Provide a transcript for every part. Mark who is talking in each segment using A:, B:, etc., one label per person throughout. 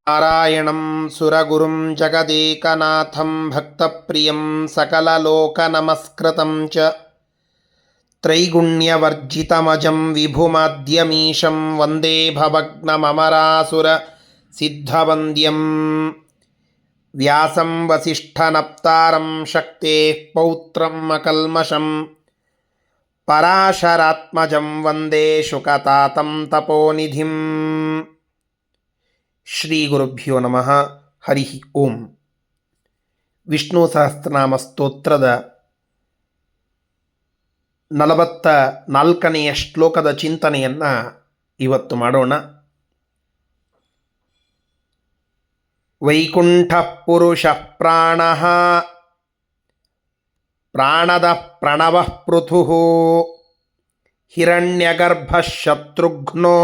A: ನಾರಾಯಣಂ ಸುರಗುರುಂ ಜಗದೇಕನಾಥಂ ಭಕ್ತಪ್ರಿಯಂ ಸಕಲಲೋಕನಮಸ್ಕೃತಂ ಚ ತ್ರೈಗುಣ್ಯವರ್ಜಿತಮಜಂ ವಿಭುಮಾದ್ಯಮೀಶಂ ವಂದೇ ಭವಗ್ನಮರಾಸುರ ಸಿದ್ಧವಂದ್ಯಂ ವ್ಯಾಸಂ ವಸಿಷ್ಠನಪ್ತಾರಂ ಶಕ್ತೇಃ ಪೌತ್ರಂ ಅಕಲ್ಮಷಂ ಪರಾಶರಾತ್ಮಜಂ ವಂದೇ ಶುಕತಾತಂ ತಪೋನಿಧಿಂ. ಶ್ರೀ ಗುರುಭ್ಯೋ ನಮಃ. ಹರಿ ಓಂ. ವಿಷ್ಣು ಸಹಸ್ರನಾಮ ಸ್ತೋತ್ರದ 44ನೆಯ ಶ್ಲೋಕದ ಚಿಂತನೆಯನ್ನು ಇವತ್ತು ಮಾಡೋಣ. ವೈಕುಂಠ ಪುರುಷ ಪ್ರಾಣಃ ಪ್ರಾಣದಃ ಪ್ರಣವಃ ಪೃಥುಃ ಹಿರಣ್ಯಗರ್ಭಃ ಶತ್ರುಘ್ನೋ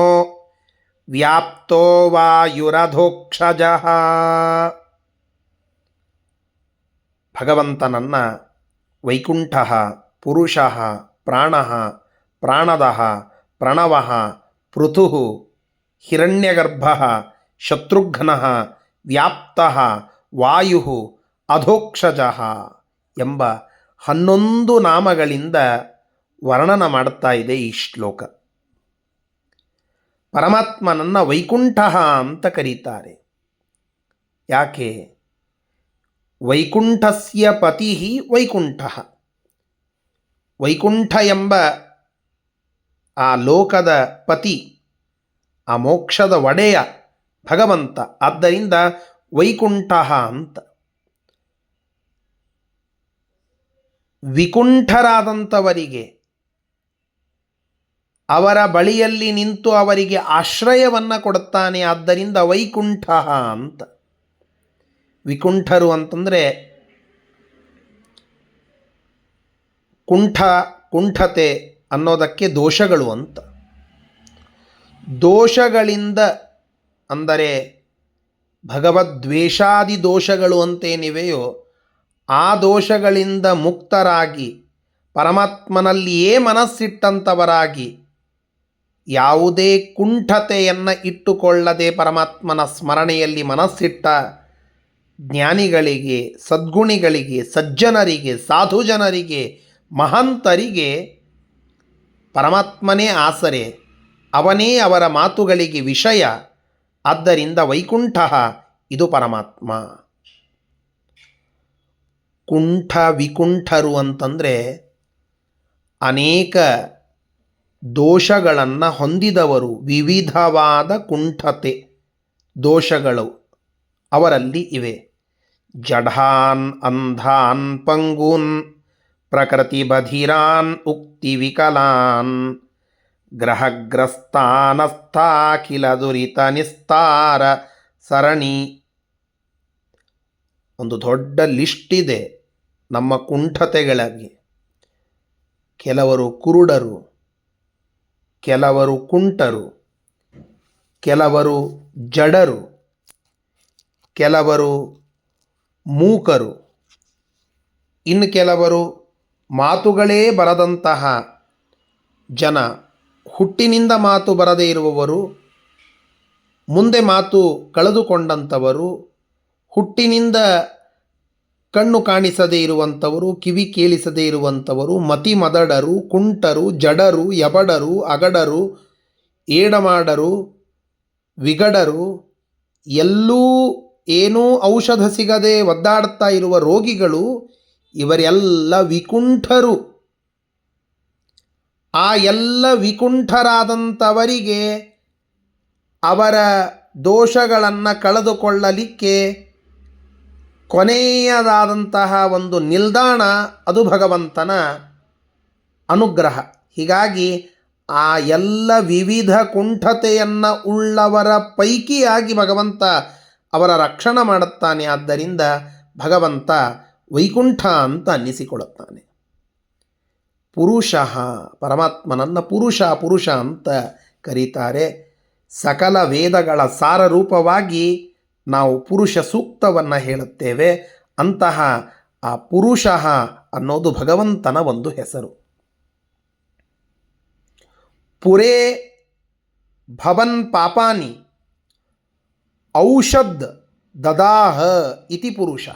A: ವ್ಯಾಪ್ತೋ ವಾಯುರಧೋಕ್ಷಜಃ. ಭಗವಂತನನ್ನು ವೈಕುಂಠ ಪುರುಷ ಪ್ರಾಣ ಪ್ರಾಣದ ಪ್ರಣವ ಪೃಥು ಹಿರಣ್ಯಗರ್ಭ ಶತ್ರುಘ್ನ ವ್ಯಾಪ್ತ ವಾಯು ಅಧೋಕ್ಷಜ ಎಂಬ 11 ನಾಮಗಳಿಂದ ವರ್ಣನ ಮಾಡ್ತಾ ಇದೆ ಈ ಶ್ಲೋಕ. ಪರಮಾತ್ಮನನ್ನು ವೈಕುಂಠ ಅಂತ ಕರೀತಾರೆ. ಯಾಕೆ? ವೈಕುಂಠಸ್ಯ ಪತಿ ವೈಕುಂಠ. ವೈಕುಂಠ ಎಂಬ ಆ ಲೋಕದ ಪತಿ, ಆ ಮೋಕ್ಷದ ಒಡೆಯ ಭಗವಂತ. ಆದ್ದರಿಂದ ವೈಕುಂಠ ಅಂತ. ವಿಕುಂಠರಾದಂಥವರಿಗೆ ಅವರ ಬಳಿಯಲ್ಲಿ ನಿಂತು ಅವರಿಗೆ ಆಶ್ರಯವನ್ನು ಕೊಡುತ್ತಾನೆ. ಆದ್ದರಿಂದ ವೈಕುಂಠ ಅಂತ. ವಿಕುಂಠರು ಅಂತಂದರೆ ಕುಂಠತೆ ಅನ್ನೋದಕ್ಕೆ ದೋಷಗಳು ಅಂತ. ದೋಷಗಳಿಂದ ಅಂದರೆ ಭಗವದ್ವೇಷಾದಿ ದೋಷಗಳು ಅಂತೇನಿವೆಯೋ ಆ ದೋಷಗಳಿಂದ ಮುಕ್ತರಾಗಿ ಪರಮಾತ್ಮನಲ್ಲಿಯೇ ಮನಸ್ಸಿಟ್ಟಂಥವರಾಗಿ ಯಾವುದೇ ಕುಂಠತೆಯನ್ನು ಇಟ್ಟುಕೊಳ್ಳದೆ ಪರಮಾತ್ಮನ ಸ್ಮರಣೆಯಲ್ಲಿ ಮನಸ್ಸಿಟ್ಟ ಜ್ಞಾನಿಗಳಿಗೆ, ಸದ್ಗುಣಿಗಳಿಗೆ, ಸಜ್ಜನರಿಗೆ, ಸಾಧುಜನರಿಗೆ, ಮಹಂತರಿಗೆ ಪರಮಾತ್ಮನೇ ಆಸರೆ, ಅವನೇ ಅವರ ಮಾತುಗಳಿಗೆ ವಿಷಯ. ಆದ್ದರಿಂದ ವೈಕುಂಠ ಇದು ಪರಮಾತ್ಮ. ಕುಂಠ ವಿಕುಂಠರು ಅಂತಂದರೆ ಅನೇಕ ದೋಷಗಳನ್ನು ಹೊಂದಿದವರು. ವಿವಿಧವಾದ ಕುಂಠತೆ ದೋಷಗಳು ಅವರಲ್ಲಿ ಇವೆ. ಜಢಾನ್ ಅಂಧಾನ್ ಪಂಗೂನ್ ಪ್ರಕೃತಿ ಬಧಿರಾನ್ ಉಕ್ತಿ ವಿಕಲಾನ್ ಗ್ರಹಗ್ರಸ್ತಾನಸ್ಥಾಖಿಲ ದುರಿತ ನಿಸ್ತಾರ ಸರಣಿ. ಒಂದು ದೊಡ್ಡ ಲಿಸ್ಟ್ ಇದೆ ನಮ್ಮ ಕುಂಠತೆಗಳಿಗೆ. ಕೆಲವರು ಕುರುಡರು, ಕೆಲವರು ಕುಂಟರು, ಕೆಲವರು ಜಡರು, ಕೆಲವರು ಮೂಕರು, ಇನ್ನು ಕೆಲವರು ಮಾತುಗಳೇ ಬರದಂತಹ ಜನ. ಹುಟ್ಟಿನಿಂದ ಮಾತು ಬರದೇ ಇರುವವರು, ಮುಂದೆ ಮಾತು ಕಳೆದುಕೊಂಡಂಥವರು, ಹುಟ್ಟಿನಿಂದ ಕಣ್ಣು ಕಾಣಿಸದೇ ಇರುವಂಥವರು, ಕಿವಿ ಕೇಳಿಸದೇ ಇರುವಂಥವರು, ಮತಿಮದಡರು, ಕುಂಟರು, ಜಡರು, ಯಬಡರು, ಅಗಡರು, ಏಡಮಾಡರು, ವಿಗಡರು, ಎಲ್ಲೂ ಏನೂ ಔಷಧ ಸಿಗದೆ ಒದ್ದಾಡ್ತಾ ಇರುವ ರೋಗಿಗಳು, ಇವರೆಲ್ಲ ವಿಕುಂಠರು. ಆ ಎಲ್ಲ ವಿಕುಂಠರಾದಂಥವರಿಗೆ ಅವರ ದೋಷಗಳನ್ನು ಕಳೆದುಕೊಳ್ಳಲಿಕ್ಕೆ ಕೊನೆಯದಾದಂತಹ ಒಂದು ನಿಲ್ದಾಣ ಅದು ಭಗವಂತನ ಅನುಗ್ರಹ. ಹೀಗಾಗಿ ಆ ಎಲ್ಲ ವಿವಿಧ ಕುಂಠತೆಯನ್ನು ಉಳ್ಳವರ ಪೈಕಿಯಾಗಿ ಭಗವಂತ ಅವರ ರಕ್ಷಣೆ ಮಾಡುತ್ತಾನೆ. ಆದ್ದರಿಂದ ಭಗವಂತ ವೈಕುಂಠ ಅಂತ ಅನ್ನಿಸಿಕೊಳ್ಳುತ್ತಾನೆ. ಪುರುಷ, ಪರಮಾತ್ಮನನ್ನು ಪುರುಷ ಅಂತ ಕರೀತಾರೆ. ಸಕಲ ವೇದಗಳ ಸಾರರೂಪವಾಗಿ ನಾವು ಪುರುಷ ಸೂಕ್ತವನ್ನು ಹೇಳುತ್ತೇವೆ. ಅಂತಹ ಆ ಪುರುಷ ಅನ್ನೋದು ಭಗವಂತನ ಒಂದು ಹೆಸರು. ಪುರೇ ಭವನ್ ಪಾಪಾನಿ ಔಷಧ್ ದದಾಹ ಇತಿ ಪುರುಷ.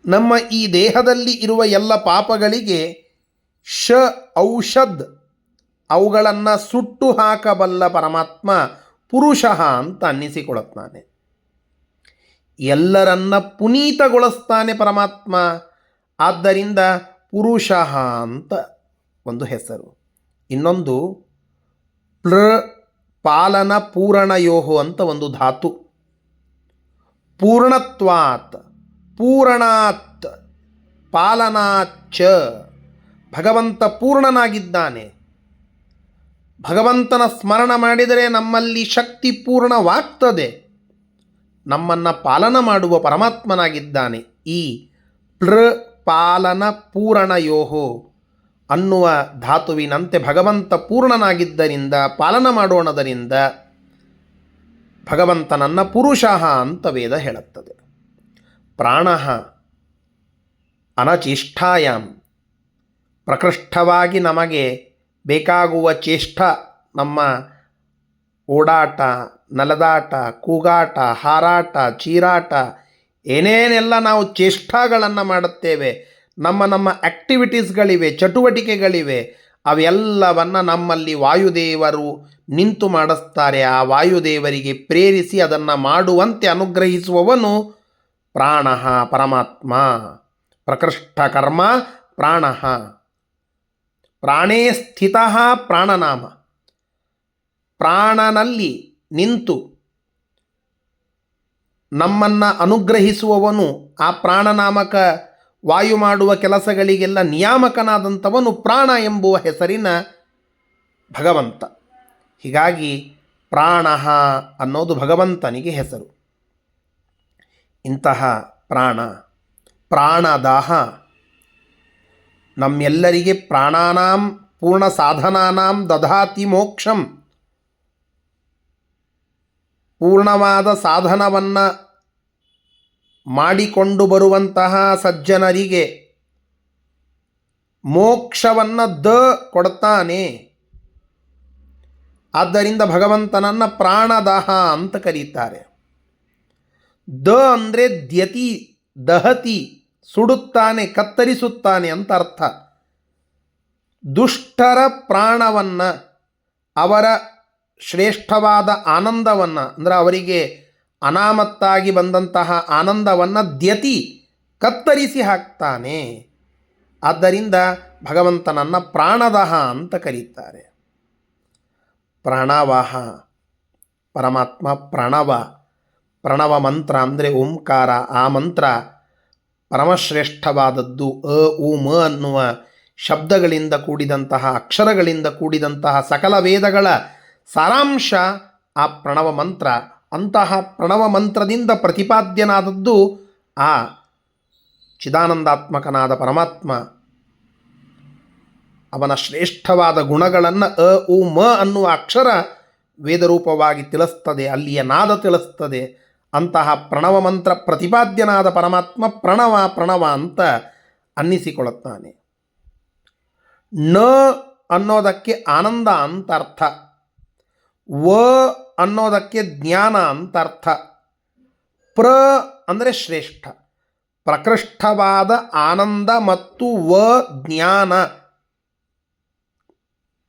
A: ನಮ್ಮ ಈ ದೇಹದಲ್ಲಿ ಇರುವ ಎಲ್ಲ ಪಾಪಗಳಿಗೆ ಔಷಧ್, ಅವುಗಳನ್ನು ಸುಟ್ಟು ಹಾಕಬಲ್ಲ ಪರಮಾತ್ಮ ಪುರುಷ ಅಂತ ಅನ್ನಿಸಿಕೊಳ್ಳುತ್ತಾನೆ. ಎಲ್ಲರನ್ನ ಪುನೀತಗೊಳಿಸ್ತಾನೆ ಪರಮಾತ್ಮ. ಆದ್ದರಿಂದ ಪುರುಷ ಅಂತ ಒಂದು ಹೆಸರು. ಇನ್ನೊಂದು ಪಾಲನ ಪೂರಣಯೋಹೋ ಅಂತ ಒಂದು ಧಾತು. ಪೂರ್ಣತ್ವಾತ್, ಪೂರಣಾತ್, ಪಾಲನಾಚ್ಚ. ಭಗವಂತ ಪೂರ್ಣನಾಗಿದ್ದಾನೆ. ಭಗವಂತನ ಸ್ಮರಣ ಮಾಡಿದರೆ ನಮ್ಮಲ್ಲಿ ಶಕ್ತಿ ಪೂರ್ಣವಾಗ್ತದೆ. ನಮ್ಮನ್ನು ಪಾಲನ ಮಾಡುವ ಪರಮಾತ್ಮನಾಗಿದ್ದಾನೆ. ಈ ಪಾಲನ ಪೂರಣಯೋಹೋ ಅನ್ನುವ ಧಾತುವಿನಂತೆ ಭಗವಂತ ಪೂರ್ಣನಾಗಿದ್ದರಿಂದ, ಪಾಲನ ಮಾಡೋಣದರಿಂದ ಭಗವಂತನನ್ನು ಪುರುಷ ಅಂತ ವೇದ ಹೇಳುತ್ತದೆ. ಪ್ರಾಣ ಅನಚೇಷ್ಟಾಯಾಂ, ಪ್ರಕೃಷ್ಟವಾಗಿ ನಮಗೆ ಬೇಕಾಗುವ ಚೇಷ್ಟ, ನಮ್ಮ ಓಡಾಟ, ನಲದಾಟ, ಕೂಗಾಟ, ಹಾರಾಟ, ಚೀರಾಟ, ಏನೇನೆಲ್ಲ ನಾವು ಚೇಷ್ಟಾಗಳನ್ನು ಮಾಡುತ್ತೇವೆ, ನಮ್ಮ ಆ್ಯಕ್ಟಿವಿಟೀಸ್ಗಳಿವೆ, ಚಟುವಟಿಕೆಗಳಿವೆ, ಅವೆಲ್ಲವನ್ನು ನಮ್ಮಲ್ಲಿ ವಾಯುದೇವರು ನಿಂತು ಮಾಡಿಸ್ತಾರೆ. ಆ ವಾಯುದೇವರಿಗೆ ಪ್ರೇರಿಸಿ ಅದನ್ನು ಮಾಡುವಂತೆ ಅನುಗ್ರಹಿಸುವವನು ಪ್ರಾಣ ಪರಮಾತ್ಮ. ಪ್ರಕೃಷ್ಟ ಕರ್ಮ ಪ್ರಾಣ. ಪ್ರಾಣೇ ಸ್ಥಿತ ಪ್ರಾಣನಾಮ. ಪ್ರಾಣನಲ್ಲಿ ನಿಂತು ನಮ್ಮನ್ನು ಅನುಗ್ರಹಿಸುವವನು, ಆ ಪ್ರಾಣನಾಮಕ ವಾಯು ಮಾಡುವ ಕೆಲಸಗಳಿಗೆಲ್ಲ ನಿಯಾಮಕನಾದಂಥವನು ಪ್ರಾಣ ಎಂಬುವ ಹೆಸರಿನ ಭಗವಂತ. ಹೀಗಾಗಿ ಪ್ರಾಣ ಅನ್ನೋದು ಭಗವಂತನಿಗೆ ಹೆಸರು. ಇಂತಹ ಪ್ರಾಣದಾಹ ನಮ್ಮೆಲ್ಲರಿಗೆ ಪ್ರಾಣಾನಾಂ ಪೂರ್ಣ ಸಾಧನಾನಾಂ ದಧಾತಿ ಮೋಕ್ಷಂ. ಪೂರ್ಣವಾದ ಸಾಧನವನ್ನು ಮಾಡಿಕೊಂಡು ಬರುವಂತಹ ಸಜ್ಜನರಿಗೆ ಮೋಕ್ಷವನ್ನು ಕೊಡ್ತಾನೆ. ಆದ್ದರಿಂದ ಭಗವಂತನನ್ನು ಪ್ರಾಣದಾಹ ಅಂತ ಕರೀತಾರೆ. ಅಂದರೆ ದ್ಯತಿ, ದಹತಿ, ಸುಡುತ್ತಾನೆ, ಕತ್ತರಿಸುತ್ತಾನೆ ಅಂತ ಅರ್ಥ. ದುಷ್ಟರ ಪ್ರಾಣವನ್ನು, ಅವರ ಶ್ರೇಷ್ಠವಾದ ಆನಂದವನ್ನು, ಅಂದರೆ ಅವರಿಗೆ ಅನಾಮತ್ತಾಗಿ ಬಂದಂತಹ ಆನಂದವನ್ನು ದ್ಯತಿ, ಕತ್ತರಿಸಿ ಹಾಕ್ತಾನೆ. ಆದ್ದರಿಂದ ಭಗವಂತನನ್ನು ಪ್ರಾಣದಹ ಅಂತ ಕರೀತಾರೆ. ಪ್ರಾಣವಾಹ ಪರಮಾತ್ಮ ಪ್ರಣವ ಮಂತ್ರ ಅಂದರೆ ಓಂಕಾರ. ಆ ಮಂತ್ರ ಪರಮಶ್ರೇಷ್ಠವಾದದ್ದು. ಉ ಮ ಅನ್ನುವ ಶಬ್ದಗಳಿಂದ ಕೂಡಿದಂತಹ, ಅಕ್ಷರಗಳಿಂದ ಕೂಡಿದಂತಹ ಸಕಲ ವೇದಗಳ ಸಾರಾಂಶ ಆ ಪ್ರಣವ ಮಂತ್ರ. ಅಂತಹ ಪ್ರಣವ ಮಂತ್ರದಿಂದ ಪ್ರತಿಪಾದ್ಯನಾದದ್ದು ಆ ಚಿದಾನಂದಾತ್ಮಕನಾದ ಪರಮಾತ್ಮ. ಅವನ ಶ್ರೇಷ್ಠವಾದ ಗುಣಗಳನ್ನು ಉ ಮ ಅನ್ನುವ ಅಕ್ಷರ ವೇದರೂಪವಾಗಿ ತಿಳಿಸ್ತದೆ, ಅಲ್ಲಿಯ ನಾದ ತಿಳಿಸ್ತದೆ. ಅಂತಹ ಪ್ರಣವ ಮಂತ್ರ ಪ್ರತಿಪಾದ್ಯನಾದ ಪರಮಾತ್ಮ ಪ್ರಣವ ಅಂತ ಅನ್ನಿಸಿಕೊಳ್ಳುತ್ತಾನೆ. ನ ಅನ್ನೋದಕ್ಕೆ ಆನಂದ ಅಂತ ಅರ್ಥ. ವ ಅನ್ನೋದಕ್ಕೆ ಜ್ಞಾನ ಅಂತ ಅರ್ಥ. ಅಂದರೆ ಶ್ರೇಷ್ಠ, ಪ್ರಕೃಷ್ಟವಾದ ಆನಂದ ಮತ್ತು ಜ್ಞಾನ,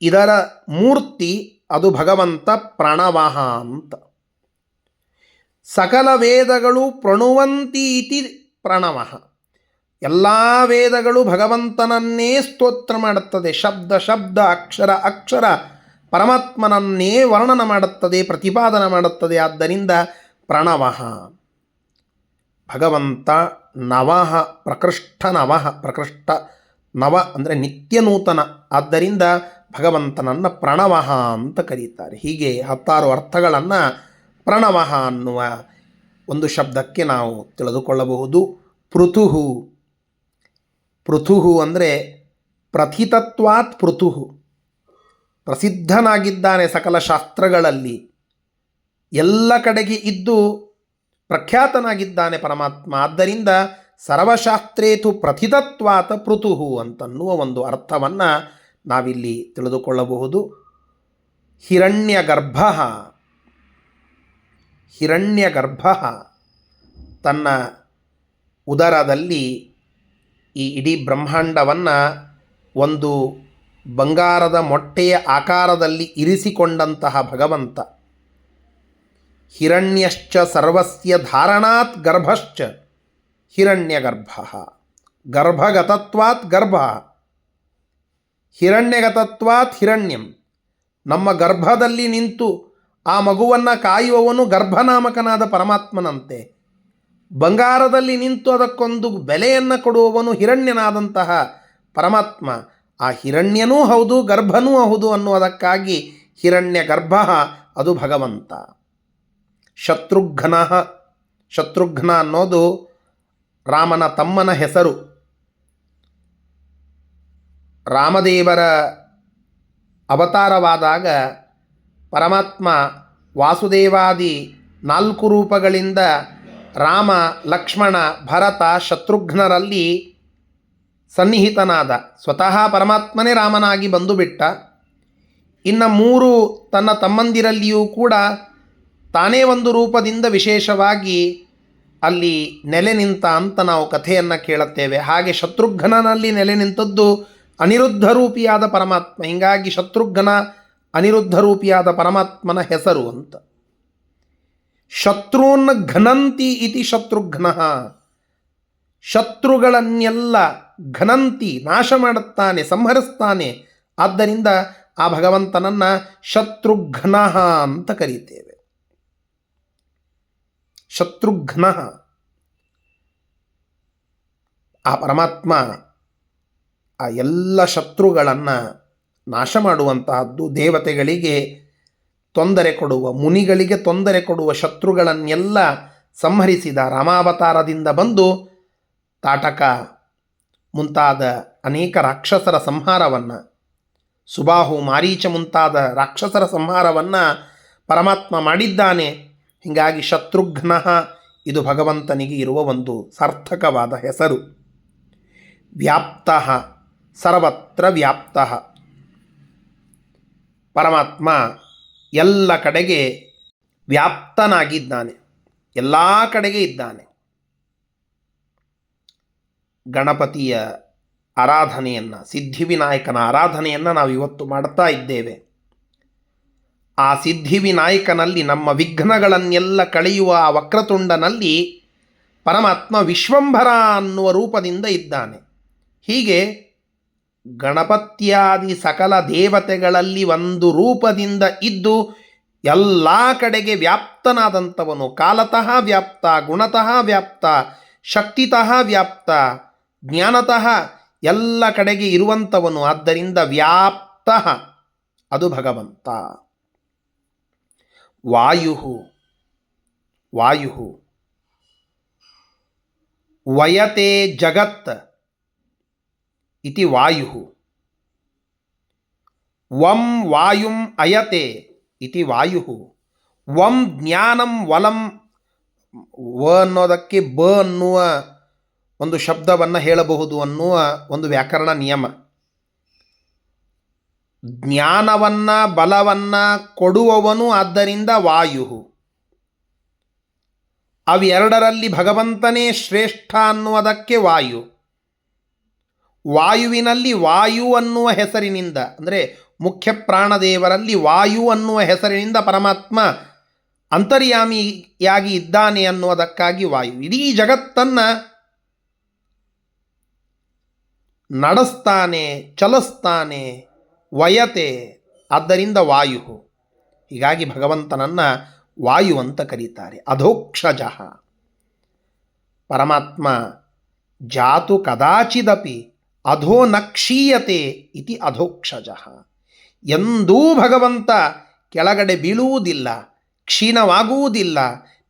A: ಇದರ ಮೂರ್ತಿ ಅದು ಭಗವಂತ ಪ್ರಣವಃ ಅಂತ. ಸಕಲ ವೇದಗಳು ಪ್ರಣುವಂತಿ ಇತಿ ಪ್ರಣವಃ. ಎಲ್ಲ ವೇದಗಳು ಭಗವಂತನನ್ನೇ ಸ್ತೋತ್ರ ಮಾಡುತ್ತದೆ. ಶಬ್ದ ಅಕ್ಷರ ಅಕ್ಷರ ಪರಮಾತ್ಮನನ್ನೇ ವರ್ಣನ ಮಾಡುತ್ತದೆ, ಪ್ರತಿಪಾದನೆ ಮಾಡುತ್ತದೆ. ಆದ್ದರಿಂದ ಪ್ರಣವಃ. ಭಗವಂತ ನವಃ, ಪ್ರಕೃಷ್ಟ ನವ ಅಂದರೆ ನಿತ್ಯ ನೂತನ. ಆದ್ದರಿಂದ ಭಗವಂತನನ್ನು ಪ್ರಣವಃ ಅಂತ ಕರೀತಾರೆ. ಹೀಗೆ 16 ಅರ್ಥಗಳನ್ನು ಪ್ರಣವಃ ಅನ್ನುವ ಒಂದು ಶಬ್ದಕ್ಕೆ ನಾವು ತಿಳಿದುಕೊಳ್ಳಬಹುದು. ಪೃಥುಹು ಅಂದರೆ ಪ್ರಥಿತತ್ವಾತ್ ಪೃಥುಹು, ಪ್ರಸಿದ್ಧನಾಗಿದ್ದಾನೆ ಸಕಲ ಶಾಸ್ತ್ರಗಳಲ್ಲಿ, ಎಲ್ಲ ಕಡೆಗೆ ಇದ್ದು ಪ್ರಖ್ಯಾತನಾಗಿದ್ದಾನೆ ಪರಮಾತ್ಮ. ಆದ್ದರಿಂದ ಸರ್ವಶಾಸ್ತ್ರೇತು ಪ್ರಥಿತತ್ವಾತ್ ಪೃಥುಹು ಅಂತನ್ನುವ ಒಂದು ಅರ್ಥವನ್ನು ನಾವಿಲ್ಲಿ ತಿಳಿದುಕೊಳ್ಳಬಹುದು. ಹಿರಣ್ಯಗರ್ಭ ಹಿರಣ್ಯಗರ್ಭ ತನ್ನ ಉದರದಲ್ಲಿ ಈ ಇಡೀ ಬ್ರಹ್ಮಾಂಡವನ್ನು ಒಂದು ಬಂಗಾರದ ಮೊಟ್ಟೆಯ ಆಕಾರದಲ್ಲಿ ಇರಿಸಿಕೊಂಡಂತಹ ಭಗವಂತ. ಹಿರಣ್ಯಶ್ಚ ಸರ್ವಸ್ಯ ಧಾರಣಾತ್ ಗರ್ಭಶ್ಚ ಹಿರಣ್ಯಗರ್ಭ. ಗರ್ಭಗತತ್ವಾತ್ ಗರ್ಭ, ಹಿರಣ್ಯಗತತ್ವಾತ್ ಹಿರಣ್ಯಂ. ನಮ್ಮ ಗರ್ಭದಲ್ಲಿ ನಿಂತು ಆ ಮಗುವನ್ನು ಕಾಯುವವನು ಗರ್ಭನಾಮಕನಾದ ಪರಮಾತ್ಮನಂತೆ, ಬಂಗಾರದಲ್ಲಿ ನಿಂತು ಅದಕ್ಕೊಂದು ಬೆಲೆಯನ್ನು ಕೊಡುವವನು ಹಿರಣ್ಯನಾದಂತಹ ಪರಮಾತ್ಮ. ಆ ಹಿರಣ್ಯನೂ ಹೌದು ಗರ್ಭನೂ ಹೌದು ಅನ್ನುವುದಕ್ಕಾಗಿ ಹಿರಣ್ಯ ಗರ್ಭ ಅದು ಭಗವಂತ. ಶತ್ರುಘ್ನ, ಶತ್ರುಘ್ನ ಅನ್ನೋದು ರಾಮನ ತಮ್ಮನ ಹೆಸರು. ರಾಮದೇವರ ಅವತಾರವಾದಾಗ ಪರಮಾತ್ಮ ವಾಸುದೇವಾದಿ 4 ರೂಪಗಳಿಂದ ರಾಮ, ಲಕ್ಷ್ಮಣ, ಭರತ, ಶತ್ರುಘ್ನರಲ್ಲಿ ಸನ್ನಿಹಿತನಾದ. ಸ್ವತಃ ಪರಮಾತ್ಮನೇ ರಾಮನಾಗಿ ಬಂದು ಬಿಟ್ಟ. ಇನ್ನು 3 ತನ್ನ ತಮ್ಮಂದಿರಲ್ಲಿಯೂ ಕೂಡ ತಾನೇ ಒಂದು ರೂಪದಿಂದ ವಿಶೇಷವಾಗಿ ಅಲ್ಲಿ ನೆಲೆ ನಿಂತ ಅಂತ ನಾವು ಕಥೆಯನ್ನು ಕೇಳುತ್ತೇವೆ. ಹಾಗೆ ಶತ್ರುಘ್ನಲ್ಲಿ ನೆಲೆ ನಿಂತದ್ದು ಅನಿರುದ್ಧ ರೂಪಿಯಾದ ಪರಮಾತ್ಮ. ಹೀಗಾಗಿ ಶತ್ರುಘ್ನ ಅನಿರುದ್ಧ ರೂಪಿಯಾದ ಪರಮಾತ್ಮನ ಹೆಸರು ಅಂತ. ಶತ್ರುನ್ ಘನಂತಿ ಇತಿ ಶತ್ರುಘ್ನ. ಶತ್ರುಗಳನ್ನೆಲ್ಲ ಘನಂತಿ ನಾಶ ಮಾಡುತ್ತಾನೆ, ಸಂಹರಿಸ್ತಾನೆ. ಆದ್ದರಿಂದ ಆ ಭಗವಂತನನ್ನು ಶತ್ರುಘ್ನ ಅಂತ ಕರೀತೇವೆ. ಶತ್ರುಘ್ನ ಆ ಪರಮಾತ್ಮ ಆ ಎಲ್ಲ ಶತ್ರುಗಳನ್ನು ನಾಶ ಮಾಡುವಂತಹದ್ದು. ದೇವತೆಗಳಿಗೆ ತೊಂದರೆ ಕೊಡುವ, ಮುನಿಗಳಿಗೆ ತೊಂದರೆ ಕೊಡುವ ಶತ್ರುಗಳನ್ನೆಲ್ಲ ಸಂಹರಿಸಿದ. ರಾಮಾವತಾರದಿಂದ ಬಂದು ತಾಟಕ ಮುಂತಾದ ಅನೇಕ ರಾಕ್ಷಸರ ಸಂಹಾರವನ್ನು, ಸುಬಾಹು, ಮಾರೀಚ ಮುಂತಾದ ರಾಕ್ಷಸರ ಸಂಹಾರವನ್ನು ಪರಮಾತ್ಮ ಮಾಡಿದ್ದಾನೆ. ಹೀಗಾಗಿ ಶತ್ರುಘ್ನ ಇದು ಭಗವಂತನಿಗೆ ಇರುವ ಒಂದು ಸಾರ್ಥಕವಾದ ಹೆಸರು. ವ್ಯಾಪ್ತ, ಸರ್ವತ್ರ ವ್ಯಾಪ್ತ. ಪರಮಾತ್ಮ ಎಲ್ಲ ಕಡೆಗೆ ವ್ಯಾಪ್ತನಾಗಿದ್ದಾನೆ, ಎಲ್ಲ ಕಡೆಗೆ ಇದ್ದಾನೆ. ಗಣಪತಿಯ ಆರಾಧನೆಯನ್ನು, ಸಿದ್ಧಿವಿನಾಯಕನ ಆರಾಧನೆಯನ್ನು ನಾವು ಇವತ್ತು ಮಾಡ್ತಾ ಇದ್ದೇವೆ. ಆ ಸಿದ್ಧಿವಿನಾಯಕನಲ್ಲಿ ನಮ್ಮ ವಿಘ್ನಗಳನ್ನೆಲ್ಲ ಕಳೆಯುವ ಆ ವಕ್ರತುಂಡನಲ್ಲಿ ಪರಮಾತ್ಮ ವಿಶ್ವಂಭರ ಅನ್ನುವ ರೂಪದಿಂದ ಇದ್ದಾನೆ. ಹೀಗೆ ಗಣಪತ್ಯಾದಿ ಸಕಲ ದೇವತೆಗಳಲ್ಲಿ ಒಂದು ರೂಪದಿಂದ ಇದ್ದು ಎಲ್ಲ ಕಡೆಗೆ ವ್ಯಾಪ್ತನಾದಂಥವನು. ಕಾಲತಃ ವ್ಯಾಪ್ತ, ಗುಣತಃ ವ್ಯಾಪ್ತ, ಶಕ್ತಿತಃ ವ್ಯಾಪ್ತ, ಜ್ಞಾನತಃ ಎಲ್ಲ ಕಡೆಗೆ ಇರುವಂಥವನು. ಆದ್ದರಿಂದ ವ್ಯಾಪ್ತ ಅದು ಭಗವಂತ. ವಾಯು, ವಾಯು ವಯತೆ ಜಗತ್ ಇತಿ ವಾಯು. ವಂ ವಾಯುಂ ಅಯತೆ ಇತಿ ವಾಯು. ವಂ ಜ್ಞಾನಂ ವಲಂ. ವ ಅನ್ನೋದಕ್ಕೆ ಬ ಅನ್ನುವ ಒಂದು ಶಬ್ದವನ್ನು ಹೇಳಬಹುದು ಅನ್ನುವ ಒಂದು ವ್ಯಾಕರಣ ನಿಯಮ. ಜ್ಞಾನವನ್ನು ಬಲವನ್ನು ಕೊಡುವವನು ಆದ್ದರಿಂದ ವಾಯು. ಅವೆರಡರಲ್ಲಿ ಭಗವಂತನೇ ಶ್ರೇಷ್ಠ ಅನ್ನುವುದಕ್ಕೆ ವಾಯು. ವಾಯುವಿನಲ್ಲಿ ವಾಯು ಅನ್ನುವ ಹೆಸರಿನಿಂದ, ಅಂದರೆ ಮುಖ್ಯ ಪ್ರಾಣದೇವರಲ್ಲಿ ವಾಯು ಅನ್ನುವ ಹೆಸರಿನಿಂದ ಪರಮಾತ್ಮ ಅಂತರ್ಯಾಮಿಯಾಗಿ ಇದ್ದಾನೆ ಅನ್ನುವುದಕ್ಕಾಗಿ ವಾಯು. ಇಡೀ ಜಗತ್ತನ್ನು ನಡೆಸ್ತಾನೆ, ಚಲಿಸ್ತಾನೆ, ವಯತೆ, ಆದ್ದರಿಂದ ವಾಯು. ಹೀಗಾಗಿ ಭಗವಂತನನ್ನು ವಾಯು ಅಂತ ಕರೀತಾರೆ. ಅಧೋಕ್ಷಜ ಪರಮಾತ್ಮ ಜಾತು ಕದಾಚಿದಪಿ ಅಧೋ ನ ಕ್ಷೀಯತೆ ಇತಿ ಅಧೋಕ್ಷಜ. ಎಂದೂ ಭಗವಂತ ಕೆಳಗಡೆ ಬೀಳುವುದಿಲ್ಲ, ಕ್ಷೀಣವಾಗುವುದಿಲ್ಲ.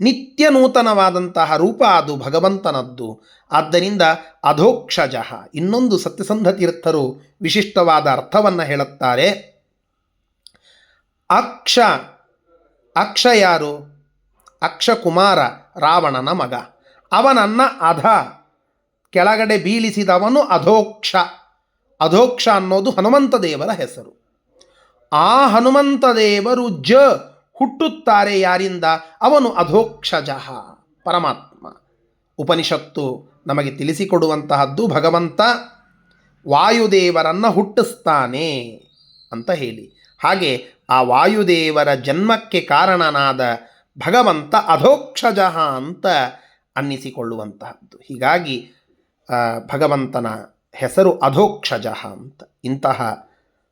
A: ನಿತ್ಯ ನೂತನವಾದಂತಹ ರೂಪ ಅದು ಭಗವಂತನದ್ದು. ಆದ್ದರಿಂದ ಅಧೋಕ್ಷಜ. ಇನ್ನೊಂದು ಸತ್ಯಸಂಧ ತೀರ್ಥರು ವಿಶಿಷ್ಟವಾದ ಅರ್ಥವನ್ನು ಹೇಳುತ್ತಾರೆ. ಅಕ್ಷ, ಅಕ್ಷ ಯಾರು? ಅಕ್ಷ ಕುಮಾರ, ರಾವಣನ ಮಗ. ಅವನನ್ನು ಅಧ ಕೆಳಗಡೆ ಬೀಳಿಸಿದವನು ಅಧೋಕ್ಷ. ಅಧೋಕ್ಷ ಅನ್ನೋದು ಹನುಮಂತ ದೇವರ ಹೆಸರು. ಆ ಹನುಮಂತ ದೇವರು ಹುಟ್ಟುತ್ತಾರೆ ಯಾರಿಂದ? ಅವನು ಅಧೋಕ್ಷಜ ಪರಮಾತ್ಮ. ಉಪನಿಷತ್ತು ನಮಗೆ ತಿಳಿಸಿಕೊಡುವಂತಹದ್ದು ಭಗವಂತ ವಾಯುದೇವರನ್ನು ಹುಟ್ಟಿಸ್ತಾನೆ ಅಂತ ಹೇಳಿ. ಹಾಗೆ ಆ ವಾಯುದೇವರ ಜನ್ಮಕ್ಕೆ ಕಾರಣನಾದ ಭಗವಂತ ಅಧೋಕ್ಷಜ ಅಂತ ಅನ್ನಿಸಿಕೊಳ್ಳುವಂತಹದ್ದು. ಹೀಗಾಗಿ ಭಗವಂತನ ಹೆಸರು ಅಧೋಕ್ಷಜ ಅಂತ. ಇಂತಹ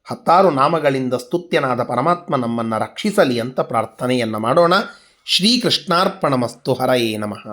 A: 10 ನಾಮಗಳಿಂದ ಸ್ತುತ್ಯನಾದ ಪರಮಾತ್ಮ ನಮ್ಮನ್ನು ರಕ್ಷಿಸಲಿ ಅಂತ ಪ್ರಾರ್ಥನೆಯನ್ನು ಮಾಡೋಣ. ಶ್ರೀಕೃಷ್ಣಾರ್ಪಣಮಸ್ತು. ಹರಯೇ ನಮಃ.